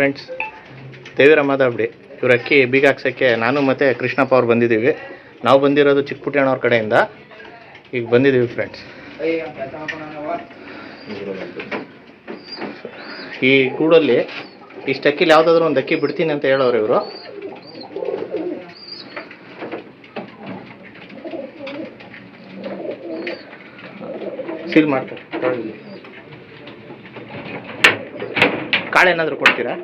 Friends, ದೇವರ ಮಾದಾಬ್ಡಿ ಇವ್ರ ಅಕ್ಕಿ ಬೀಗ ಹಾಕ್ಸೋಕ್ಕೆ ನಾನು ಮತ್ತು ಕೃಷ್ಣಪ್ಪ ಅವ್ರು ಬಂದಿದ್ದೀವಿ. ನಾವು ಬಂದಿರೋದು ಚಿಕ್ಕಪುಟ್ಟಣ್ಣವ್ರ ಕಡೆಯಿಂದ ಈಗ ಬಂದಿದ್ದೀವಿ ಫ್ರೆಂಡ್ಸ್. ಈ ಗೂಡಲ್ಲಿ ಇಷ್ಟು ಅಕ್ಕಿಲಿ ಯಾವುದಾದ್ರೂ ಒಂದು ಅಕ್ಕಿ ಬಿಡ್ತೀನಿ ಅಂತ ಹೇಳೋರು ಇವರು. ಸೀಲ್ ಮಾಡ್ತಾರೆ. ಕಾಳೇನಾದರೂ ಕೊಡ್ತೀರಾ?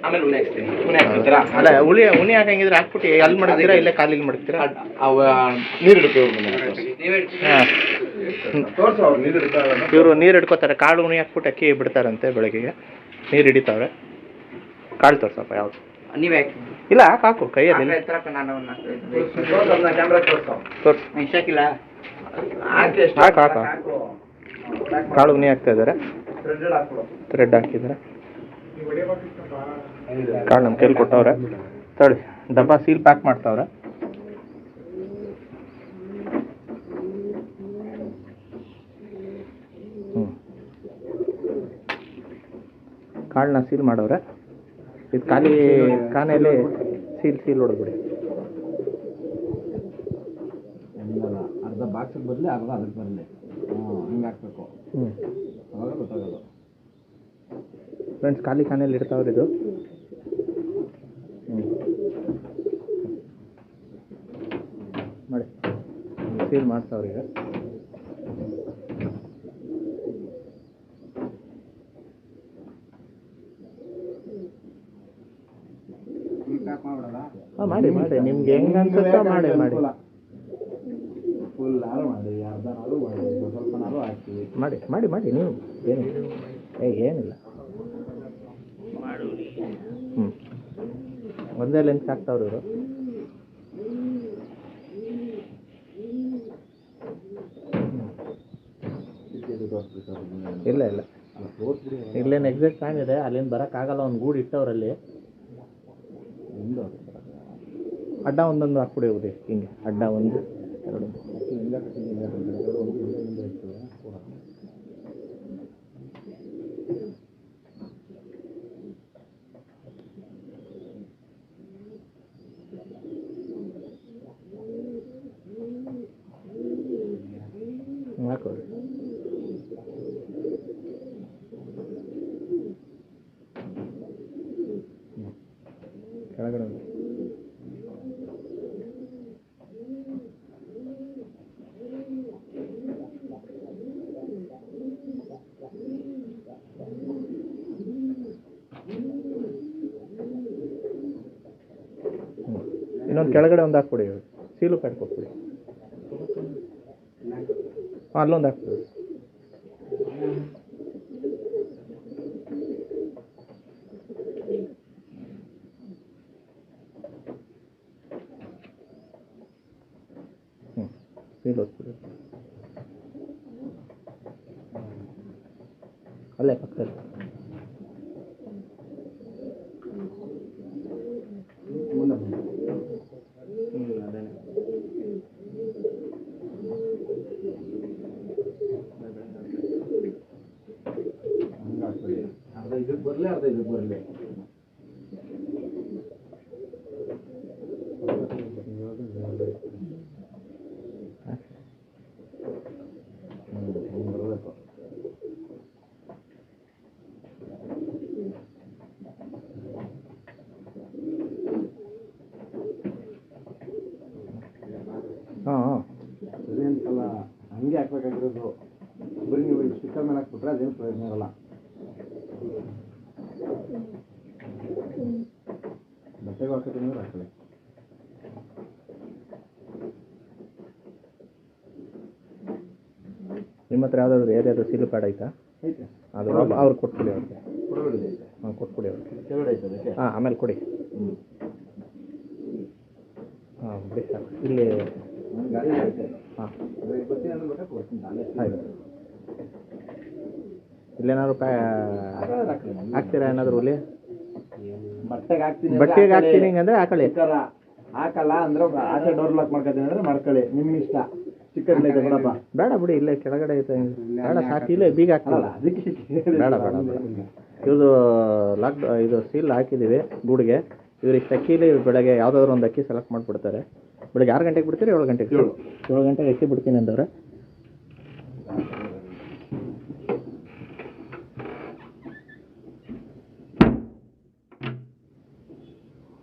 ಆಮೇಲೆ ಉನಿ ಹಾಕ್ತೀನಿ. ಅಲ್ಲ, ಉನಿ ಹಾಕಂಗಿದ್ರೆ ಹಾಕ್ಬಿಟ್ಟು ಅಲ್ಲಿ ಮಡಗ್ತೀರಾ ಇಲ್ಲ ಕಾಲಿಗೆ ಮಡಗ್ತೀರಾ? ನೀರು ಹಿಡ್ಕೋ ಇವರು ನೀರು ಹಿಡ್ಕೋತಾರೆ. ಕಾಳು ಉನಿ ಹಾಕ್ಬಿಟ್ಟು ಅಕ್ಕಿ ಬಿಡ್ತಾರಂತೆ. ಬೆಳಗ್ಗೆಗೆ ನೀರು ಹಿಡಿತಾವ್ರೆ. ಕಾಳು ತೋರ್ಸಪ್ಪ ಯಾವುದು? ನೀವೇ ಇಲ್ಲ, ಹಾಕು ಕೈಯಲ್ಲಿ ಹಾಕು. ಕಾಳು ಉನಿ ಹಾಕ್ತಾ ಇದ್ದಾರೆ. ಥ್ರೆಡ್ ಹಾಕಿದ್ದಾರೆ. ಕಾಳು ನಮ್ಮ ಕೈಲಿ ಕೊಟ್ಟವ್ರೆ. ತಡಿ, ಡಬ್ಬ ಸೀಲ್ ಪ್ಯಾಕ್ ಮಾಡ್ತಾವ್ರೆ. ಕಾಳನ್ನ ಸೀಲ್ ಮಾಡವ್ರೆ. ಇದು ಖಾಲಿ ಕಾನೆಯಲ್ಲಿ ಸೀಲ್ ಹೊಡೆದ್ಬಿಡಿ. ಅರ್ಧ ಬಾಕ್ಸಿಗೆ ಬದಲಿ ಅರ್ಧ ಅದಕ್ಕೆ ಬರಲಿ. ಹಿಂಗೆ ಹಾಕ್ಬೇಕು. ಅವಾಗ ಗೊತ್ತಾಗಲ್ಲ ಫ್ರೆಂಡ್ಸ್. ಖಾಲಿ ಕಾನೆಯಲ್ಲಿ ಇಡ್ತಾವ್ರಿ ಇದು. ಮಾಡಿ ಸೀಲ್ ಮಾಡ್ತಾವ್ರಿ ಈಗ. ಹಾಂ, ಮಾಡಿ ನಿಮ್ಗೆ ಹೆಂಗೆ ಅನ್ಸುತ್ತೋ ಮಾಡಿ. ಫುಲ್ ನಾರು ಮಾಡಿ, ಅರ್ಧ ನಾರು ಮಾಡಿ, ಸ್ವಲ್ಪ ನಾರು ಹಾಕ್ತೀವಿ. ಮಾಡಿ ನೀವು ಏನಿಲ್ಲ. ಒಂದೇ ಲೆನ್ಸ್ ಹಾಕ್ತಾವ್ರಿ ಇವರು. ಇಲ್ಲ ಇಲ್ಲೇನು ಎಕ್ಸಾಕ್ಟ್ ಟೈಮ್ ಇದೆ. ಅಲ್ಲಿಂದ ಬರೋಕ್ಕಾಗಲ್ಲ. ಒಂದು ಗೂಡು ಇಟ್ಟವ್ರಲ್ಲಿ ಅಡ್ಡ ಒಂದೊಂದು ಹಾಕ್ಬಿಡಿ. ಹೋಗಿ ಹಿಂಗೆ ಅಡ್ಡ 1 2 ಹಾಕೋರಿ. ಕೆಳಗಡೆ ಇನ್ನೊಂದು ಕೆಳಗಡೆ ಒಂದು ಹಾಕ್ಬಿಡಿ. ಸೀಲು ಪ್ಯಾಡ್ ಕೊಟ್ಬಿಡಿ. ಹಾಂ, ಅಲ್ಲೊಂದು ಹಾಕ್ಬಿಡಿ. ಸೀಲ್ ಹೊತ್ಬಿಡಿ. ಅಲ್ಲೇ ಪಕ್ಕದಲ್ಲಿ. ಅರ್ಧ ಇದಕ್ಕೆ ಬರಲಿ, ಅರ್ಧ ಇದಕ್ಕೆ ಬರಲಿ. ಬರಬೇಕು. ಹಾಂ, ಸರಿ ಅಂತಲ್ಲ, ಹಂಗೆ ಹಾಕ್ಬೇಕಾಗಿರೋದು. ಬರೀ ನೀವು ಸ್ಟಿಕ್ಕರ್ ಮೇಲೆ ಹಾಕ್ಬಿಟ್ರೆ ಅದೇನು ಪ್ರಯೋಜನ ಇರಲ್ಲ. ಬಟ್ಟೆಗೆ ಹಾಕೋತೀನಿ ಅಂದ್ರೆ ಹಾಕೊಳ್ಳಿ. ನಿಮ್ಮ ಹತ್ರ ಯಾವುದಾದ್ರು ಏರಿಯಾದ ಸೀಲು ಪ್ಯಾಡ್ ಐತಾ? ಐತೆ. ಅದು ಅವ್ರು ಕೊಟ್ಬಿಡಿ. ಅವ್ರಿಗೆ ಕೊಡಬೇಡಿ. ಹಾಂ, ಕೊಟ್ಬಿಡಿ ಅವ್ರಿಗೆ. ಕೆಳಗಡೆ ಐತೆ ಅದಕ್ಕೆ. ಹಾಂ, ಆಮೇಲೆ ಕೊಡಿ. ಹಾಂ, ಬಿಡಿ ಸಾಕು. ಇಲ್ಲಿ ಗಾಡಿ ಐತೆ. ಹಾಂ, ಬರ್ತೀನಿ ಅಂದ್ರೆ ಬೇಕಾದ್ರೆ ಕೊಡ್ತೀನಿ. ಆಯ್ತು. ಇಲ್ಲೇನಾದ್ರು ಹಾಕ್ತೀರಾ? ಏನಾದರೂ ಹುಲಿ ಬಟ್ಟೆಗೆ ಹಾಕ್ತೀನಿ ಹಿಂಗಂದ್ರೆ ಹಾಕೊಳ್ಳಿ. ಹಾಕಲ್ಲ ಅಂದ್ರೆ ಆಚೆ ಡೋರ್ ಲಾಕ್ ಮಾಡ್ಕೊತೀನಿ ಅಂದ್ರೆ ಮಾಡ್ಕೊಳ್ಳಿ, ನಿಮ್ಮ ಇಷ್ಟ. ಚಿಕನ್ ಐತೆ ಬಿಡಪ್ಪ. ಬೇಡ ಬಿಡಿ, ಇಲ್ಲೇ ಕೆಳಗಡೆ ಐತೆ. ಬೇಡ ಸಾಕು, ಇಲ್ಲೇ ಬೀಗ ಹಾಕ್ತಲ್ಲ. ಅದಕ್ಕೆ ಬೇಡ ಬೇಡ ಇವ್ರದ್ದು ಇದು ಸೀಲ್ ಹಾಕಿದ್ದೀವಿ ಗೂಡಿಗೆ. ಇವ್ರಿಗೆ ಅಕ್ಕಿಲಿ ಬೆಳಗ್ಗೆ ಯಾವುದಾದ್ರು ಒಂದು ಅಕ್ಕಿ ಸೆಲೆಕ್ಟ್ ಮಾಡಿಬಿಡ್ತಾರೆ. ಬೆಳಗ್ಗೆ 6 ಗಂಟೆಗೆ ಬಿಡ್ತೀರಿ? 7 ಗಂಟೆಗೆ? 7 ಗಂಟೆಗೆ ಅಕ್ಕಿ ಬಿಡ್ತೀನಿ ಅಂದವ್ರೆ.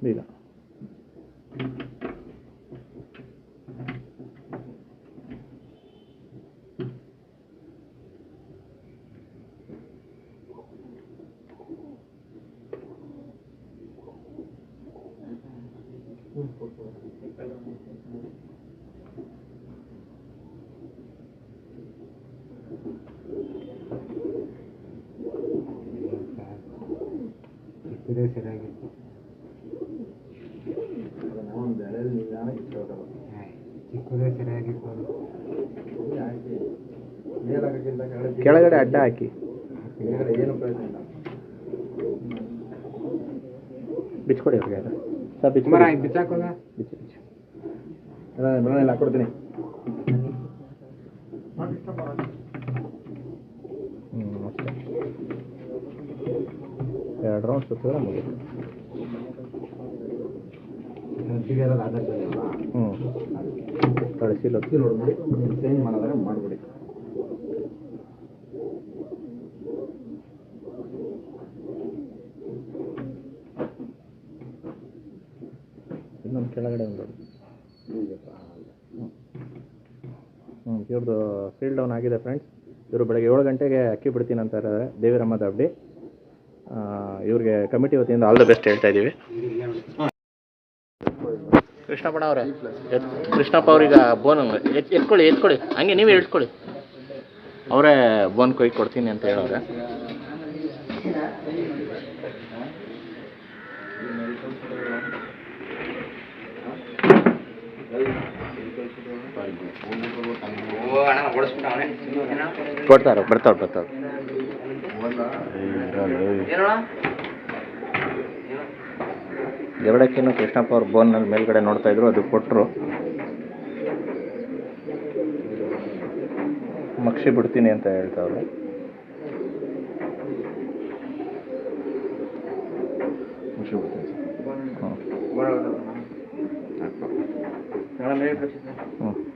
ಬೀಗ ಸರಿಯಾಗಿತ್ತು. ಚಿಕ್ಕದೇ ಸರಿಯಾಗಿತ್ತು. ಕೆಳಗಡೆ ಅಡ್ಡ ಹಾಕಿ ಏನು ಪ್ರಯೋಜನ ಇಲ್ಲ. ಬಿಚ್ಕೊಡಿ ಅವ್ರಿಗೆ. ಸರ್ ಬಿಚ್ಚಾಕೋದ ಬಿಚ್ಚು ಬಿಚ್ಚು. ಮನೆಯಲ್ಲಿ ಹಾಕೊಡ್ತೀನಿ. ಅಷ್ಟೇ. 2 ರೌಂಡ್ ಸುತ್ತಿದ್ರೆ ಮುಗಿತು. ಕಳಿಸಿ ನೋಡ್ಬಿಡಿ, ಚೇಂಜ್ ಮಾಡೋದ್ರೆ ಮಾಡಿಬಿಡಿ. ಇನ್ನೊಂದು ಕೆಳಗಡೆ ಒಂದು. ಇವ್ರದ್ದು ಫೀಲ್ ಡೌನ್ ಆಗಿದೆ ಫ್ರೆಂಡ್ಸ್. ಇವರು ಬೆಳಗ್ಗೆ 7 ಗಂಟೆಗೆ ಅಕ್ಕಿ ಬಿಡ್ತೀನಿ ಅಂತ ಇದ್ದಾರೆ. ದೇವಿರಮ್ಮ ದಾಬಡಿ. ಇವ್ರಿಗೆ ಕಮಿಟಿ ವತಿಯಿಂದ ಆಲ್ ದ ಬೆಸ್ಟ್ ಹೇಳ್ತಾ ಇದ್ದೀವಿ. ಕೃಷ್ಣಪ್ಪಣ್ಣ ಅವರೇ, ಕೃಷ್ಣಪ್ಪ ಅವ್ರೀಗ ಬೋನ್ ಎತ್ಕೊಳ್ಳಿ ಹಂಗೆ ನೀವೇ ಇಟ್ಕೊಳ್ಳಿ. ಅವರೇ ಬೋನ್ ಕೊಯ್ದು ಕೊಡ್ತೀನಿ ಅಂತ ಹೇಳೋರೆ. ಬರ್ತಾವ್ರೆ. ಎರಡಕ್ಕಿನ್ನು ಕೃಷ್ಣಪ್ಪ ಅವ್ರು ಬೋನ್ನಲ್ಲಿ ಮೇಲ್ಗಡೆ ನೋಡ್ತಾ ಇದ್ರು, ಅದು ಕೊಟ್ಟರು. ಮಕ್ಷಿ ಬಿಡ್ತೀನಿ ಅಂತ ಹೇಳ್ತಾವ್ರೆ.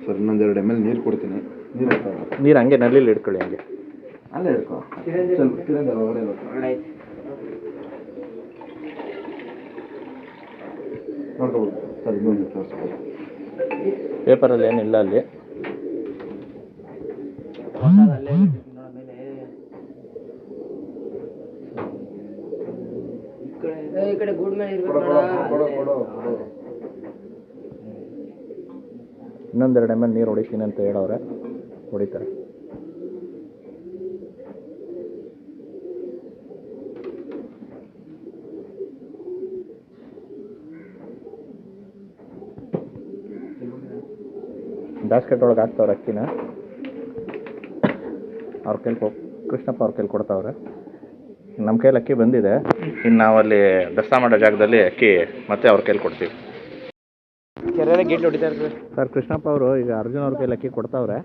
ಸರ್ ಇನ್ನೊಂದು 2 ml ನೀರು ಕೊಡ್ತೀನಿ. ನೀರು ಹಂಗೆ ನಲ್ಲಿಲಿ ಇಟ್ಕೊಳ್ಳಿ, ಹಂಗೆ ಅಲ್ಲೇ ಹಿಡ್ಕೊ. ಸ್ವಲ್ಪ ಸಿಲಿಂಡರ್ ಒಳಗಡೆ ನೋಡ್ಕೋಬೋದು ಸರ್. ಇನ್ನೊಂದು ತೋರಿಸ್ಬೋದು. ಪೇಪರಲ್ಲಿ ಏನಿಲ್ಲ ಅಲ್ಲಿ. ಇನ್ನೊಂದು 2 ml ನೀರು ಹೊಡಿತೀನಿ ಅಂತ ಹೇಳೋರೆ, ಹೊಡಿತಾರೆ. ಬ್ಯಾಸ್ಕೆಟ್ ಒಳಗೆ ಹಾಕ್ತಾವ್ರೆ ಅಕ್ಕಿನ. ಅವ್ರ ಕೈಲಿ ಕೃಷ್ಣಪ್ಪ ಅವ್ರ ಕೈಲಿ ಕೊಡ್ತಾವ್ರೆ. ನಮ್ಮ ಕೈಲಿ ಅಕ್ಕಿ ಬಂದಿದೆ. ಇನ್ನು ನಾವಲ್ಲಿ ದಸ್ತಾ ಮಾಡೋ ಜಾಗದಲ್ಲಿ ಅಕ್ಕಿ ಮತ್ತೆ ಅವ್ರ ಕೈಲಿ ಕೊಡ್ತೀವಿ. ಗೇಟ್ ಹೊಡಿತಾ ಇರ್ತೀವಿ ಸರ್. ಕೃಷ್ಣಪ್ಪ ಅವರು ಈಗ ಅರ್ಜುನ್ ಅವ್ರ ಕೈಲಿ ಅಕ್ಕಿ ಕೊಡ್ತಾವ್ರೆ.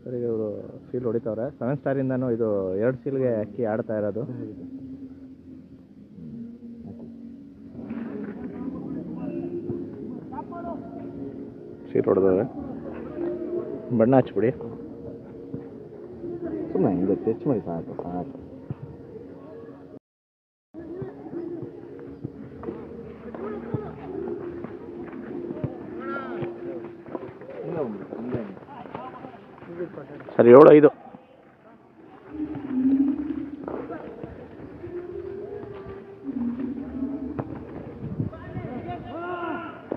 ಸರ್ ಈಗ ಇವರು ಸೀಲ್ ಹೊಡಿತಾವ್ರೆ. 7 ಸ್ಟಾರಿಂದನೂ ಇದು 2 ಸೀಲ್ಗೆ ಅಕ್ಕಿ ಆಡ್ತಾ ಇರೋದು. ಸೀಲ್ ಹೊಡೆದವ್ರೆ. ಬಣ್ಣ ಹಚ್ಬಿಡಿ. ಸುಮ್ಮನೆ ಹಿಂಗೆ ಟಚ್ ಮಾಡಿ ಸಾಕು. ಸರಿ 7-5.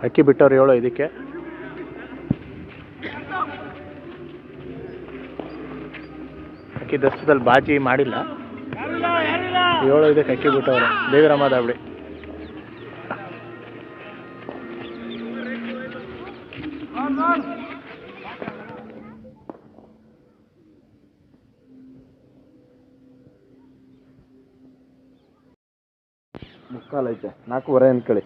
ಅಕ್ಕಿ ಬಿಟ್ಟವ್ರು 7-5ಕ್ಕೆ. ಅಕ್ಕಿ ದಸ್ತದಲ್ಲಿ ಬಾಜಿ ಮಾಡಿಲ್ಲ. 7-5ಕ್ಕೆ ಅಕ್ಕಿ ಬಿಟ್ಟವ್ರೆ. ದೇವಿರಮ್ಮ ದಾಬಡಿ. ಕಾಲ್ ಐತೆ 4.5 ಅನ್ಕೊಳ್ಳಿ.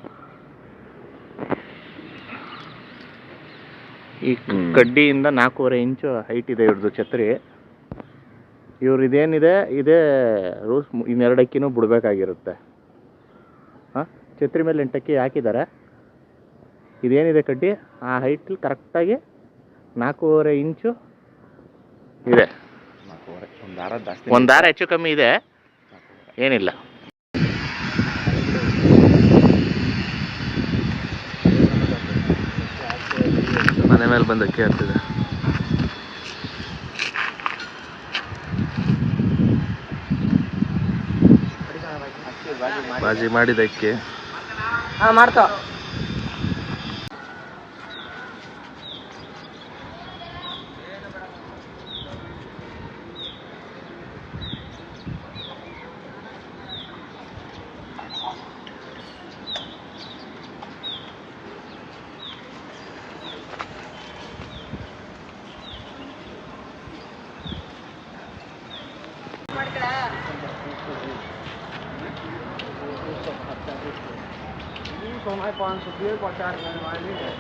ಈ ಕಡ್ಡಿಯಿಂದ 4.5 ಇಂಚು ಹೈಟ್ ಇದೆ ಇವ್ರದ್ದು ಛತ್ರಿ. ಇವ್ರು ಇದೇನಿದೆ ಇದೇ ರೂಲ್ಸ್. ಇನ್ನೆರಡು ಅಕ್ಕಿನೂ ಬಿಡಬೇಕಾಗಿರುತ್ತೆ. ಹಾಂ, ಛತ್ರಿ ಮೇಲೆ 8 ಅಕ್ಕಿ ಹಾಕಿದ್ದಾರೆ. ಇದೇನಿದೆ ಕಡ್ಡಿ ಆ ಹೈಟಲ್ಲಿ ಕರೆಕ್ಟಾಗಿ 4.5 ಇಂಚು ಇದೆ. ಒಂದು ದಾರ ಹೆಚ್ಚು ಕಮ್ಮಿ ಇದೆ, ಏನಿಲ್ಲ. ಮನೆ ಮೇಲೆ ಬಂದು ಅಕ್ಕಿ ಹಾಕ್ತಿದೆ. ಬಾಜಿ ಮಾಡಿದ ಅಕ್ಕಿ ಮಾಡ್ತಾವ. तो हमारे 500 4 वाली है।